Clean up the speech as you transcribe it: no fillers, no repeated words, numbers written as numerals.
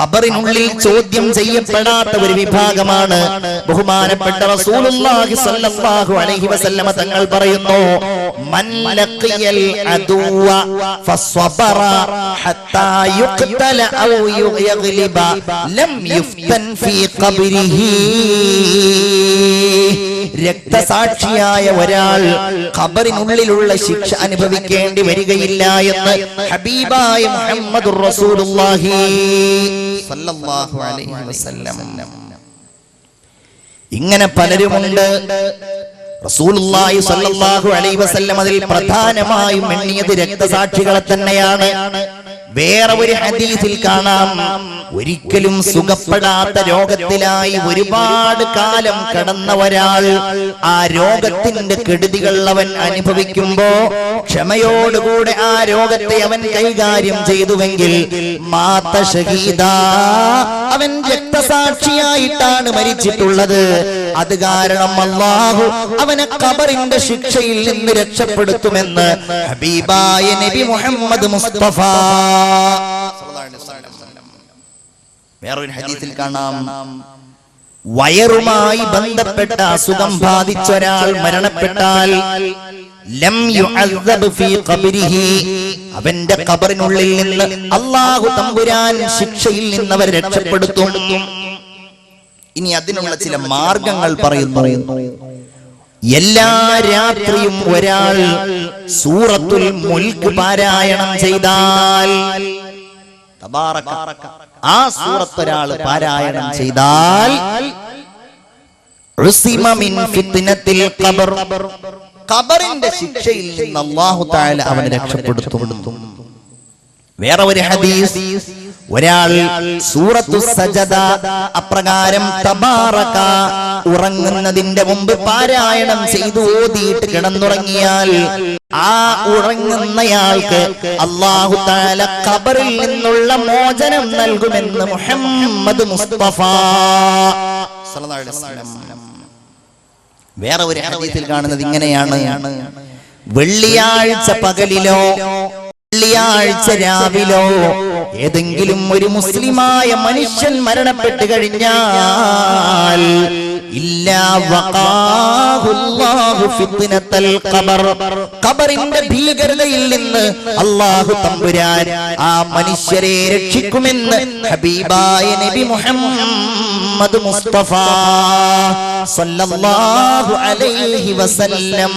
ഖബറിനുള്ളിൽ ചോദ്യം ചെയ്യപ്പെടാത്ത ഒരു വിഭാഗമാണ് ബഹുമാനപ്പെട്ട റസൂലുള്ളാഹി സ്വല്ലല്ലാഹു അലൈഹി വസല്ലമ തങ്ങൾ പറയുന്നു, മൻ ലഖിയൽ അദുവ ഫസ്വബറ ഹത്താ യുഖ്തല ഔ യഗ്ലിബ ലം യുഫ്തൻ ഫീ ഖബ്രിഹി. രക്തസാക്ഷിയായ ഒരാൾ ഖബറിനുള്ളിലുള്ള ശിക്ഷ അനുഭവിക്കേണ്ടി വരികയില്ല എന്ന് ഹബീബായ മുഹമ്മദുർ റസൂലുള്ളാഹി സല്ലല്ലാഹു അലൈഹി വസല്ലം. ഇങ്ങനെ പലരുമുണ്ട്. റസൂലുള്ളാഹി സ്വല്ലല്ലാഹു അലൈഹി വസല്ലം അതിൽ പ്രധാനമായും എണ്ണിയത് രക്തസാക്ഷികളെ തന്നെയാണ്. വേറെ ഒരു ഹദീസിൽ കാണാം, ഒരിക്കലും സുഖപ്പെടാത്ത രോഗത്തിലായി ഒരുപാട് കാലം കടന്ന ഒരാൾ ആ രോഗത്തിന്റെ കെടുതികൾ അവൻ അനുഭവിക്കുമ്പോ ക്ഷമയോടുകൂടെ ആ രോഗത്തെ അവൻ കൈകാര്യം ചെയ്തുവെങ്കിൽ മാത ഷഹീദ, അവൻ രക്തസാക്ഷിയായിട്ടാണ് മരിച്ചിട്ടുള്ളത്. അത് കാരണം അല്ലാഹു അവനെ ഖബറിന്റെ ശിക്ഷയിൽ നിന്ന് രക്ഷപ്പെടുത്തുമെന്ന് ഹബീബായ നബി മുഹമ്മദ് മുസ്തഫ. വേറൊരു ഹദീസിൽ കാണാം, വയറുമായി ബന്ധപ്പെട്ട അസുഖം ബാധിച്ച ഒരാൾ മരണപ്പെട്ടാൽ ലം യുഅസ്സബ് ഫീ ഖബ്രിഹി, അവന്റെ ഖബറിനുള്ളിൽ നിന്ന് അല്ലാഹു തമ്പുരാൻ ശിക്ഷയിൽ നിന്ന് അവരെ രക്ഷപ്പെടുത്തും. ഇനി അതിനുള്ള ചില മാർഗങ്ങൾ പറയുന്നു. എല്ലാ രാത്രിയും ഒരാൾ സൂറത്തുൽ മുൽക്ക് പാരായണം ചെയ്താൽ, തബാറക, ആ സൂറത്ത് ഒരാൾ പാരായണം ചെയ്താൽ ഉസിമ മിൻ ഫിത്നത്തിൽ ഖബർ, ഖബറിന്റെ ശിക്ഷയിൽ നിന്ന് അല്ലാഹു തആല അവനെ രക്ഷപ്പെടുത്തും. വേറെ ഒരു ഹദീസ്, ഒരാൾ സൂറത്തു സജദ അപ്രകാരം തബാറക ഉറങ്ങുന്നതിന്റെ മുമ്പ് പാരായണം ചെയ്തു ഓതിയിട്ട് കിടന്നുറങ്ങിയാൽ ആ ഉറങ്ങുന്നയാൾക്ക് അല്ലാഹു തആല ഖബറിൽ നിന്നുള്ള മോചനം നൽകുമെന്ന് മുഹമ്മദ് മുസ്തഫ സല്ലല്ലാഹു അലൈഹി വസല്ലം. വേറെ ഒരു ഹദീസിൽ കാണുന്നത് ഇങ്ങനെയാണ്, വെള്ളിയാഴ്ച പകലിലോ വെള്ളിയാഴ്ച രാവിലോ ഏതെങ്കിലും ഒരു മുസ്ലിമായ മനുഷ്യൻ മരണപ്പെട്ട് കഴിഞ്ഞാൽ ഇല്ലാ വഖാഹുല്ലാഹു ഫിത്നത്തൽ ഖബർ, ഖബറിന്റെ ഭീകരതയിൽ നിന്ന് അല്ലാഹു തമ്പുരാൻ ആ മനുഷ്യരെ രക്ഷിക്കുമെന്ന് ഹബീബായ നബി മുഹമ്മദ് മുസ്തഫ സല്ലല്ലാഹു അലൈഹി വസല്ലം.